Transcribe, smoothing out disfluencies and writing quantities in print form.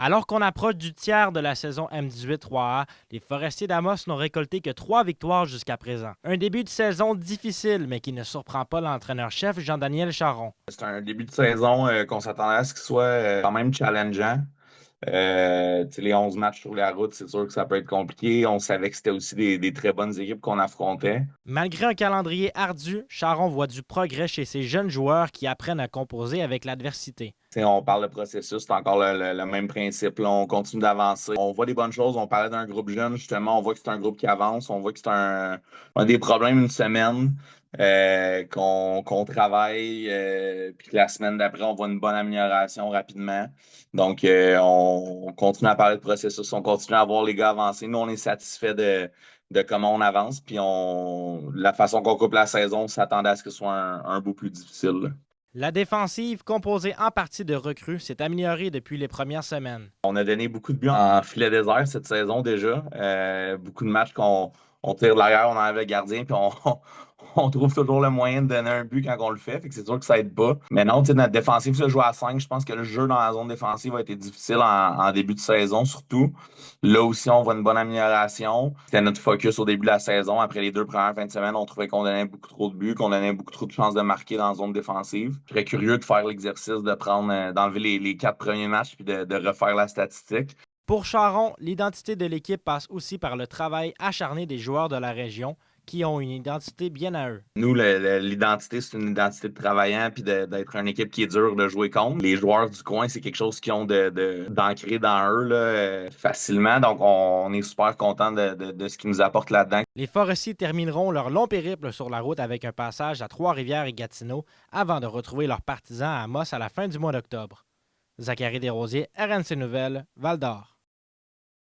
Alors qu'on approche du tiers de la saison M18-3A, les Forestiers d'Amos n'ont récolté que 3 victoires jusqu'à présent. Un début de saison difficile, mais qui ne surprend pas l'entraîneur-chef Jean-Daniel Charron. C'est un début de saison qu'on s'attendait à ce qu'il soit quand même challengeant. Les 11 matchs sur la route, c'est sûr que ça peut être compliqué. On savait que c'était aussi des très bonnes équipes qu'on affrontait. Malgré un calendrier ardu, Charron voit du progrès chez ses jeunes joueurs qui apprennent à composer avec l'adversité. On parle de processus, c'est encore le même principe. Là, on continue d'avancer. On voit des bonnes choses. On parlait d'un groupe jeune, justement. On voit que c'est un groupe qui avance. On voit que c'est un des problèmes une semaine qu'on travaille. Puis que la semaine d'après, on voit une bonne amélioration rapidement. Donc, on continue à parler de processus. On continue à voir les gars avancer. Nous, on est satisfait de comment on avance. Puis la façon qu'on coupe la saison, on s'attendait à ce que ce soit un bout plus difficile, là. La défensive, composée en partie de recrues, s'est améliorée depuis les premières semaines. On a donné beaucoup de buts en filet désert cette saison déjà. Beaucoup de matchs qu'on on tire de l'arrière, on enlève le gardien, puis on trouve toujours le moyen de donner un but quand on le fait. Fait que c'est sûr que ça aide pas. Mais non, tu sais, notre défensive se joue à 5. Je pense que le jeu dans la zone défensive a été difficile en début de saison, surtout. Là aussi, on voit une bonne amélioration. C'était notre focus au début de la saison. Après les 2 premières fins de semaine, on trouvait qu'on donnait beaucoup trop de buts, qu'on donnait beaucoup trop de chances de marquer dans la zone défensive. Je serais curieux de faire l'exercice de prendre, d'enlever les 4 premiers matchs puis de refaire la statistique. Pour Charron, l'identité de l'équipe passe aussi par le travail acharné des joueurs de la région qui ont une identité bien à eux. Nous, l'identité, c'est une identité de travaillant puis d'être une équipe qui est dure de jouer contre. Les joueurs du coin, c'est quelque chose qu'ils ont d'ancré dans eux là, facilement. Donc, on est super content de ce qu'ils nous apportent là-dedans. Les Forestiers termineront leur long périple sur la route avec un passage à Trois-Rivières et Gatineau avant de retrouver leurs partisans à Amos à la fin du mois d'octobre. Zachary Desrosiers, RNC Nouvelles, Val-d'Or.